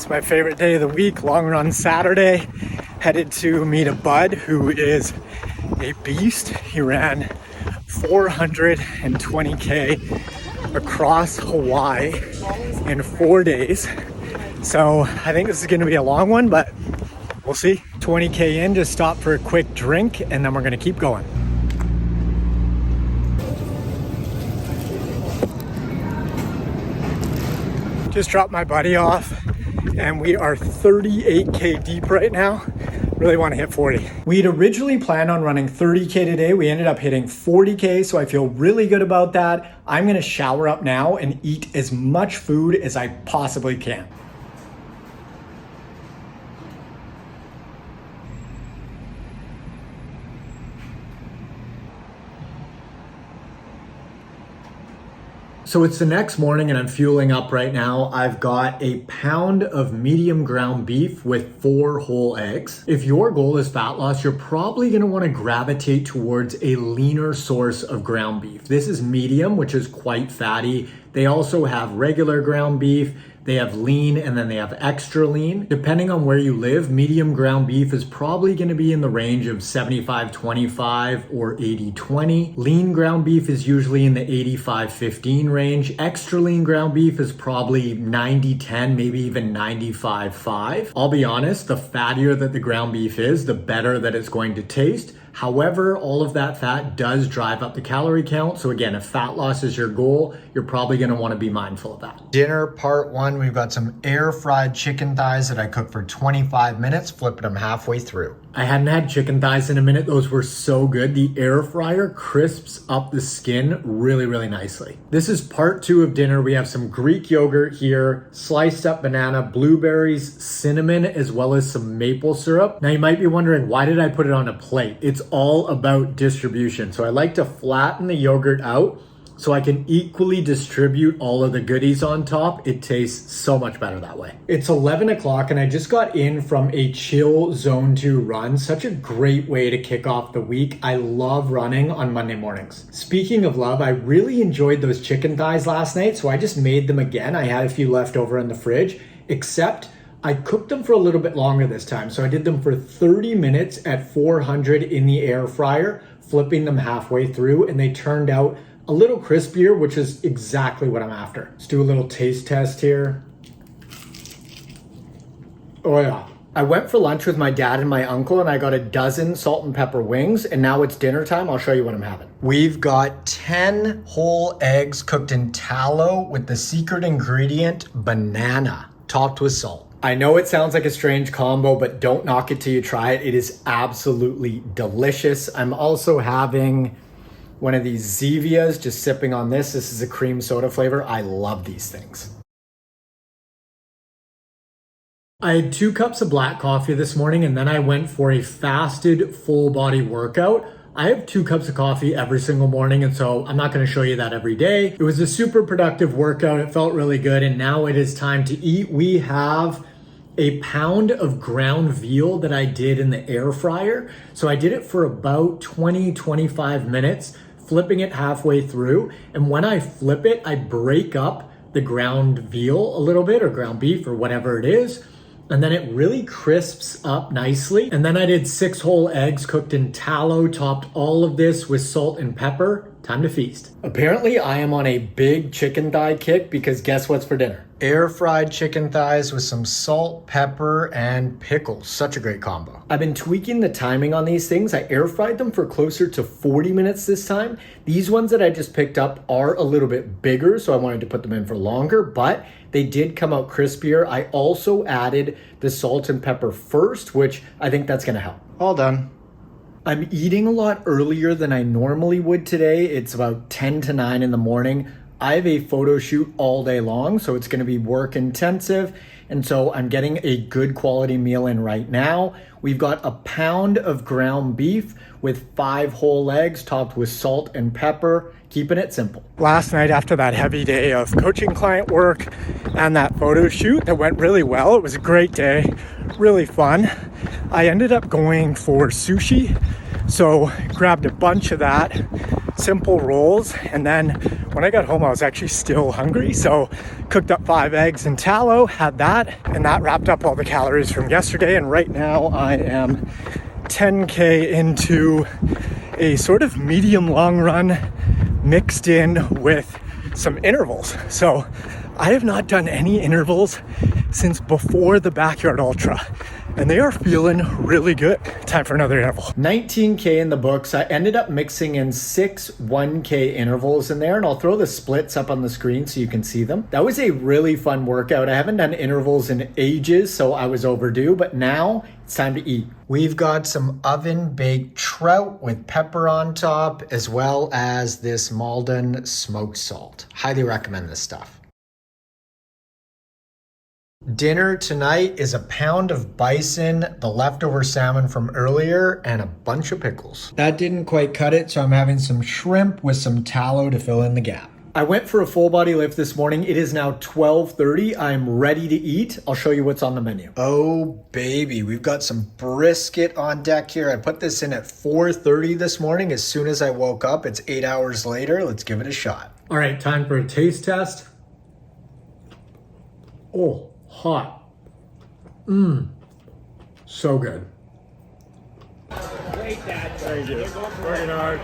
It's my favorite day of the week, long run Saturday. Headed to meet a bud who is a beast. He ran 420K across Hawaii in 4 days. So I think this is gonna be a long one, but we'll see. 20K in, just stop for a quick drink and then we're gonna keep going. Just dropped my buddy off and we are 38K deep right now. Really want to hit 40. We'd originally planned on running 30K today. We ended up hitting 40K, so I feel really good about that. I'm gonna shower up now and eat as much food as I possibly can. So it's the next morning and I'm fueling up right now. I've got a pound of medium ground beef with 4 whole eggs. If your goal is fat loss, you're probably gonna wanna gravitate towards a leaner source of ground beef. This is medium, which is quite fatty. They also have regular ground beef. They have lean and then they have extra lean. Depending on where you live, medium ground beef is probably gonna be in the range of 75-25 or 80-20. Lean ground beef is usually in the 85-15 range. Extra lean ground beef is probably 90-10, maybe even 95-5. I'll be honest, the fattier that the ground beef is, the better that it's going to taste. However, all of that fat does drive up the calorie count. So again, if fat loss is your goal, you're probably gonna wanna be mindful of that. Dinner part 1, we've got some air fried chicken thighs that I cooked for 25 minutes, flipping them halfway through. I hadn't had chicken thighs in a minute. Those were so good. The air fryer crisps up the skin really, really nicely. This is part 2 of dinner. We have some Greek yogurt here, sliced up banana, blueberries, cinnamon, as well as some maple syrup. Now you might be wondering, why did I put it on a plate? It's all about distribution. So I like to flatten the yogurt out so I can equally distribute all of the goodies on top. It tastes so much better that way. It's 11 o'clock and I just got in from a chill zone 2 run. Such a great way to kick off the week. I love running on Monday mornings. Speaking of love, I really enjoyed those chicken thighs last night, so I just made them again. I had a few left over in the fridge, except I cooked them for a little bit longer this time. So I did them for 30 minutes at 400 in the air fryer, flipping them halfway through, and they turned out a little crispier, which is exactly what I'm after. Let's do a little taste test here. Oh yeah. I went for lunch with my dad and my uncle and I got a dozen salt and pepper wings, and now it's dinner time. I'll show you what I'm having. We've got 10 whole eggs cooked in tallow with the secret ingredient, banana, topped with salt. I know it sounds like a strange combo, but don't knock it till you try it. It is absolutely delicious. I'm also having one of these Zevias, just sipping on this. This is a cream soda flavor. I love these things. I had 2 cups of black coffee this morning and then I went for a fasted full body workout. I have 2 cups of coffee every single morning, and so I'm not gonna show you that every day. It was a super productive workout. It felt really good, and now it is time to eat. We have a pound of ground veal that I did in the air fryer. So I did it for about 20-25 minutes, flipping it halfway through. And when I flip it, I break up the ground veal a little bit, or ground beef, or whatever it is. And then it really crisps up nicely. And then I did 6 whole eggs cooked in tallow, topped all of this with salt and pepper. Time to feast. Apparently I am on a big chicken thigh kick, because guess what's for dinner? Air fried chicken thighs with some salt, pepper, and pickles. Such a great combo. I've been tweaking the timing on these things. I air fried them for closer to 40 minutes this time. These ones that I just picked up are a little bit bigger, so I wanted to put them in for longer, but they did come out crispier. I also added the salt and pepper first, which I think that's gonna help. All done. I'm eating a lot earlier than I normally would today. It's about 10 to 9 in the morning. I have a photo shoot all day long, so it's gonna be work intensive. And so I'm getting a good quality meal in right now. We've got a pound of ground beef with 5 whole eggs topped with salt and pepper, keeping it simple. Last night, after that heavy day of coaching client work and that photo shoot that went really well, it was a great day, really fun. I ended up going for sushi, so grabbed a bunch of that, simple rolls. And then when I got home, I was actually still hungry. So cooked up 5 eggs in tallow, had that, and that wrapped up all the calories from yesterday. And right now I am 10K into a sort of medium long run mixed in with some intervals. So I have not done any intervals since before the Backyard Ultra, and they are feeling really good. Time for another interval. 19K in the books. I ended up mixing in 6 1K intervals in there, and I'll throw the splits up on the screen so you can see them. That was a really fun workout. I haven't done intervals in ages, so I was overdue, but now it's time to eat. We've got some oven baked trout with pepper on top, as well as this Malden smoked salt. Highly recommend this stuff. Dinner tonight is a pound of bison, the leftover salmon from earlier, and a bunch of pickles. That didn't quite cut it, so I'm having some shrimp with some tallow to fill in the gap. I went for a full body lift this morning. It is now 12:30. I'm ready to eat. I'll show you what's on the menu. Oh baby, we've got some brisket on deck here. I put this in at 4:30 this morning. As soon as I woke up, it's 8 hours later. Let's give it a shot. All right, time for a taste test. Oh. Hot. So good. Great, Dad. Thank you. Working hard.